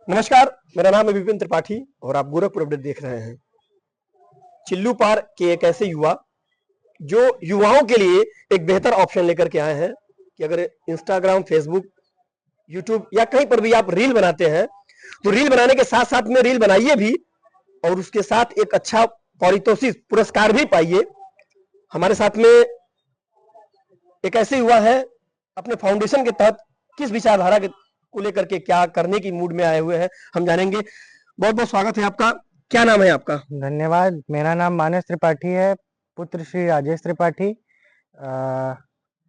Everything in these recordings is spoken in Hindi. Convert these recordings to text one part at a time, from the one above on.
नमस्कार, मेरा नाम है विपिन त्रिपाठी और आप गोरखपुर अपडेट देख रहे हैं। चिल्लू पार के एक ऐसे युवा जो युवाओं के लिए एक बेहतर ऑप्शन लेकर के आए हैं कि अगर इंस्टाग्राम, फेसबुक, यूट्यूब या कहीं पर भी आप रील बनाते हैं तो रील बनाने के साथ साथ में रील बनाइए भी और उसके साथ एक अच्छा पारितोषिक पुरस्कार भी पाइए। हमारे साथ में एक ऐसे युवा है, अपने फाउंडेशन के तहत किस विचारधारा को लेकर के क्या करने की मूड में आए हुए हैं, हम जानेंगे। बहुत बहुत स्वागत है आपका। क्या नाम है आपका? धन्यवाद। मेरा नाम मानस त्रिपाठी है, पुत्र श्री राजेश त्रिपाठी।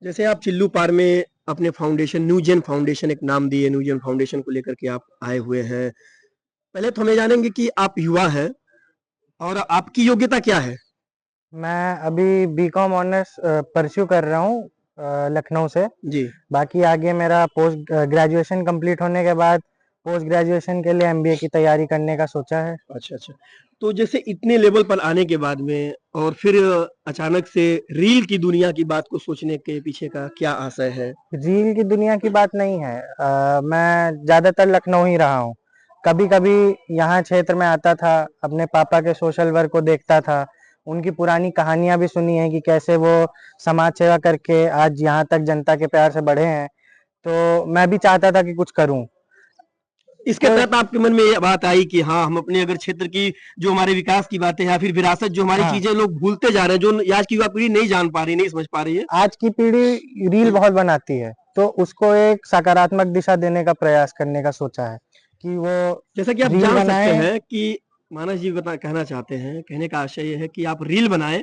जैसे आप चिल्लू पार में अपने फाउंडेशन न्यूजेन फाउंडेशन एक नाम दिए, न्यूजेन फाउंडेशन को लेकर के आप आए हुए हैं। पहले तो हमें जानेंगे कि आप युवा हैं और आपकी योग्यता क्या है? मैं अभी बीकॉम ऑनर्स परस्यू कर रहा हूँ लखनऊ से। जी। बाकी आगे मेरा पोस्ट ग्रेजुएशन कंप्लीट होने के बाद पोस्ट ग्रेजुएशन के लिए एमबीए की तैयारी करने का सोचा है। अच्छा अच्छा। तो जैसे इतने लेवल पर आने के बाद में और फिर अचानक से रील की दुनिया की बात को सोचने के पीछे का क्या आशय है? रील की दुनिया की बात नहीं है। मैं ज्यादातर लखनऊ ही रहा हूँ। कभी कभी यहाँ क्षेत्र में आता था, अपने पापा के सोशल वर्क को देखता था, उनकी पुरानी कहानियां भी सुनी है कि कैसे वो समाज सेवा करके आज यहाँ तक जनता के प्यार से बढ़े हैं। तो मैं भी चाहता था कि कुछ करूं। इसके तो तहत आपके मन में ये बात आई कि हाँ, हम अपने अगर क्षेत्र की जो हमारे विकास की बातें या फिर विरासत जो हमारी हाँ, चीजें लोग भूलते जा रहे हैं, जो आज की युवा पीढ़ी नहीं जान पा रही, नहीं समझ पा रही है। आज की पीढ़ी रील बहुत बनाती है, तो उसको एक सकारात्मक दिशा देने का प्रयास करने का सोचा है कि वो जैसा कि आप रील जान सकते बनाए। हैं कि मानस जी कहना चाहते हैं, कहने का आशय ये है कि आप रील बनाएं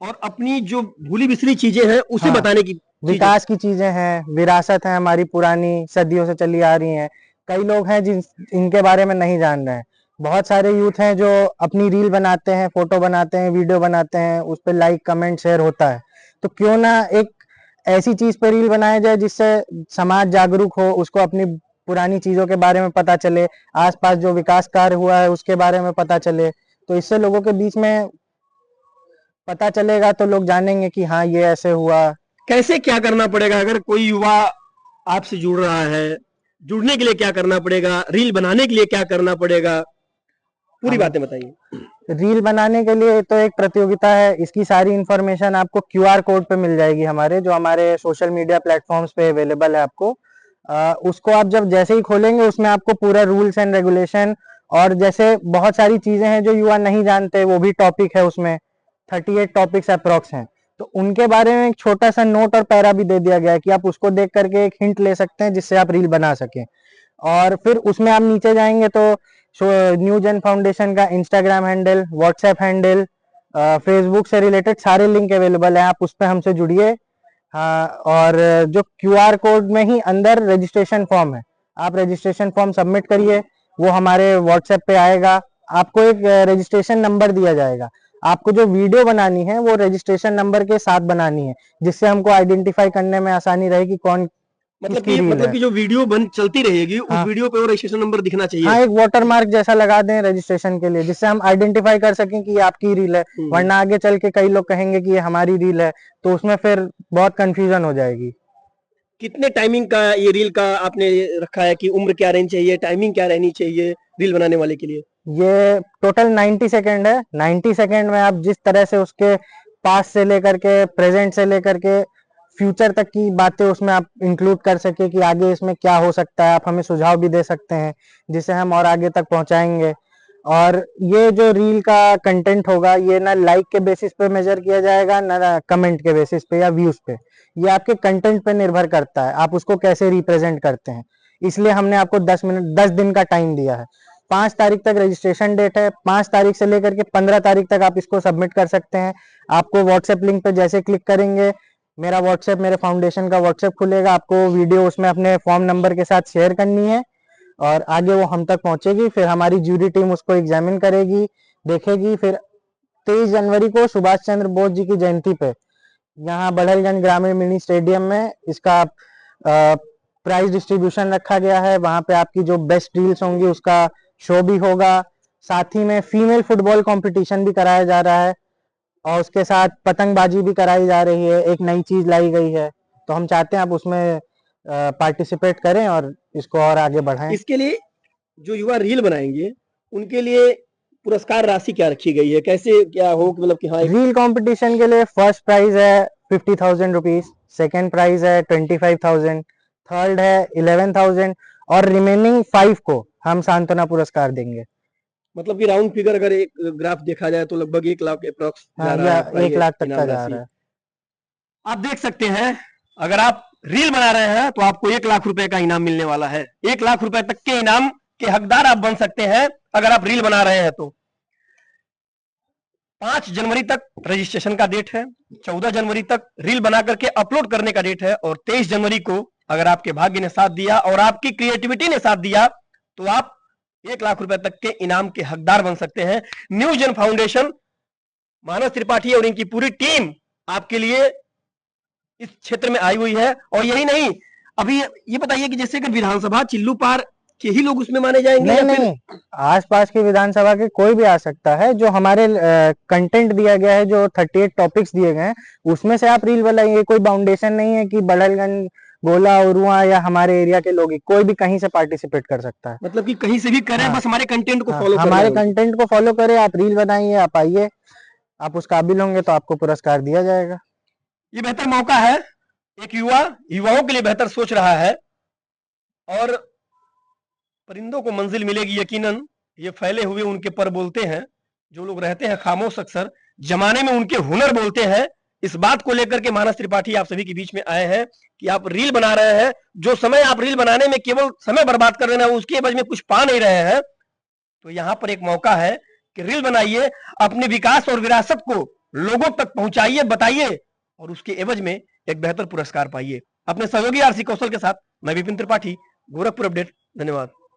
और अपनी जो भूली बिसरी चीजें हैं उसे हाँ, बताने की चीजें। विकास की चीजें हैं, विरासत है हमारी पुरानी सदियों से चली आ रही हैं। कई लोग हैं जिन इनके बारे में नहीं जान रहे हैं। बहुत सारे यूथ हैं जो अपनी रील बनाते हैं, फोटो बनाते हैं, वीडियो बनाते हैं, उस पर लाइक कमेंट शेयर होता है। तो क्यों ना एक ऐसी चीज पे रील बनाया जाए जिससे समाज जागरूक हो, उसको अपनी पुरानी चीजों के बारे में पता चले, आसपास जो विकास कार्य हुआ है उसके बारे में पता चले। तो इससे लोगों के बीच में पता चलेगा, तो लोग जानेंगे कि हाँ ये ऐसे हुआ। कैसे क्या करना पड़ेगा अगर कोई युवा आपसे जुड़ रहा है? जुड़ने के लिए क्या करना पड़ेगा? रील बनाने के लिए क्या करना पड़ेगा? पूरी हम बातें बताइए। रील बनाने के लिए तो एक प्रतियोगिता है, इसकी सारी इन्फॉर्मेशन आपको क्यूआर कोड पे मिल जाएगी, हमारे जो हमारे सोशल मीडिया प्लेटफॉर्म्स पे अवेलेबल है आपको। उसको आप जब जैसे ही खोलेंगे उसमें आपको पूरा रूल्स एंड रेगुलेशन और जैसे बहुत सारी चीजें हैं जो युवा नहीं जानते, वो भी टॉपिक है उसमें। 38 टॉपिक्स अप्रोक्स हैं, तो उनके बारे में एक छोटा सा नोट और पैरा भी दे दिया गया है कि आप उसको देख करके एक हिंट ले सकते हैं जिससे आप रील बना सकें। और फिर उसमें आप नीचे जाएंगे तो न्यू जेन फाउंडेशन का Instagram handle, WhatsApp handle, Facebook से रिलेटेड सारे लिंक अवेलेबल है, आप उस पर हमसे जुड़िए। हाँ, और जो क्यूआर कोड में ही अंदर रजिस्ट्रेशन फॉर्म है, आप रजिस्ट्रेशन फॉर्म सबमिट करिए, वो हमारे व्हाट्सएप पे आएगा। आपको एक रजिस्ट्रेशन नंबर दिया जाएगा। आपको जो वीडियो बनानी है वो रजिस्ट्रेशन नंबर के साथ बनानी है, जिससे हमको आइडेंटिफाई करने में आसानी रहेगी कौन किसकी रील मतलब है। कि जो वीडियो बन चलती रहेगी उस हाँ, वीडियो पे वो रजिस्ट्रेशन नंबर दिखना चाहिए। हाँ, एक वाटर मार्क जैसा लगा दें रजिस्ट्रेशन के लिए, जिससे हम आइडेंटिफाई कर सकें कि ये आपकी रील है। वरना आगे चल के कई लोग कहेंगे कि ये हमारी रील है, तो उसमें फिर बहुत कंफ्यूजन हो जाएगी। कितने टाइमिंग का ये रील का आपने रखा है कि उम्र क्या रहनी चाहिए, टाइमिंग क्या रहनी चाहिए रील बनाने वाले के लिए? ये टोटल 90 सेकेंड है। 90 सेकेंड में आप जिस तरह से उसके पास से लेकर के प्रेजेंट से लेकर के फ्यूचर तक की बातें उसमें आप इंक्लूड कर सके कि आगे इसमें क्या हो सकता है, आप हमें सुझाव भी दे सकते हैं जिसे हम और आगे तक पहुंचाएंगे। और ये जो रील का कंटेंट होगा ये ना लाइक के बेसिस पे मेजर किया जाएगा, ना कमेंट के बेसिस पे या व्यूज पे। ये आपके कंटेंट पे निर्भर करता है, आप उसको कैसे रिप्रेजेंट करते हैं। इसलिए हमने आपको 10 दिन का टाइम दिया है। 5 तारीख तक रजिस्ट्रेशन डेट है। 5 तारीख से लेकर के 15 तारीख तक आप इसको सबमिट कर सकते हैं। आपको व्हाट्सएप लिंक पे जैसे क्लिक करेंगे, मेरा व्हाट्सएप, मेरे फाउंडेशन का व्हाट्सएप खुलेगा। आपको वीडियो उसमें अपने फॉर्म नंबर के साथ शेयर करनी है और आगे वो हम तक पहुंचेगी। फिर हमारी जूरी टीम उसको एग्जामिन करेगी, देखेगी। फिर 23 जनवरी को सुभाष चंद्र बोस जी की जयंती पे यहाँ बड़हलगंज ग्रामीण मिनी स्टेडियम में इसका प्राइज डिस्ट्रीब्यूशन रखा गया है। वहां पे आपकी जो बेस्ट रील्स होंगी उसका शो भी होगा। साथ ही में फीमेल फुटबॉल कंपटीशन भी कराया जा रहा है और उसके साथ पतंगबाजी भी कराई जा रही है। एक नई चीज लाई गई है, तो हम चाहते हैं आप उसमें पार्टिसिपेट करें और इसको और आगे बढ़ाएं। इसके लिए जो युवा रील बनाएंगे उनके लिए पुरस्कार राशि क्या रखी गई है, कैसे क्या हो कि मतलब कि हाँ रील कंपटीशन के लिए फर्स्ट प्राइज है 50,000 रुपीज, सेकेंड प्राइज है 25,000, थर्ड है 11,000 और रिमेनिंग 5 को हम सांत्वना पुरस्कार देंगे। मतलब कि राउंड फिगर अगर एक ग्राफ देखा जाए तो लगभग 1 लाख अप्रॉक्स जा रहा है, 1 लाख तक इनाम का जा राशि। रहा है। आप देख सकते हैं, अगर आप रील बना रहे हैं तो आपको 1 लाख रुपए का इनाम मिलने वाला है। 1 लाख रुपए तक के इनाम के हकदार आप बन सकते हैं अगर आप रील बना रहे हैं तो। 5 जनवरी तक रजिस्ट्रेशन का डेट है, 14 जनवरी तक रील बना करके अपलोड करने का डेट है और 23 जनवरी को अगर आपके भाग्य ने साथ दिया और आपकी क्रिएटिविटी ने साथ दिया तो आप 1 लाख रुपए तक के इनाम के हकदार बन सकते हैं। न्यू जन फाउंडेशन, मानस त्रिपाठी और इनकी पूरी टीम आपके लिए इस क्षेत्र में आई हुई है। और यही नहीं, अभी ये बताइए कि जैसे कि विधानसभा चिल्लू पार के ही लोग उसमें माने जाएंगे नहीं या फिर नहीं, आसपास की विधानसभा के कोई भी आ सकता है। जो हमारे कंटेंट दिया गया है, जो 38 टॉपिक्स दिए गए हैं, उसमें से आप रील बनाइए। कोई बाउंडेशन नहीं है कि बड़लगंज, गोला, उरुआ या हमारे एरिया के लोग ही, कोई भी कहीं से पार्टिसिपेट कर सकता है। मतलब कि कहीं से भी करें, हाँ, बस हमारे कंटेंट को हाँ, फॉलो करना हमारे है। कंटेंट को फॉलो करें, आप रील बनाइए, आप आइए, आप उस काबिल होंगे तो आपको पुरस्कार दिया जाएगा। ये बेहतर मौका है, एक युवाओं के लिए बेहतर सोच रहा है और परिंदों को मंजिल मिलेगी यकीनन। ये फैले हुए उनके पर बोलते हैं, जो लोग रहते हैं खामोश अक्सर जमाने में उनके हुनर बोलते हैं। इस बात को लेकर के मानस त्रिपाठी आप सभी के बीच में आए हैं कि आप रील बना रहे हैं, जो समय आप रील बनाने में केवल समय बर्बाद कर रहे हैं, उसके एवज में कुछ पा नहीं रहे हैं, तो यहाँ पर एक मौका है कि रील बनाइए, अपने विकास और विरासत को लोगों तक पहुंचाइए, बताइए और उसके एवज में एक बेहतर पुरस्कार पाइए। अपने सहयोगी आरसी कौशल के साथ मैं विपिन त्रिपाठी, गोरखपुर अपडेट। धन्यवाद।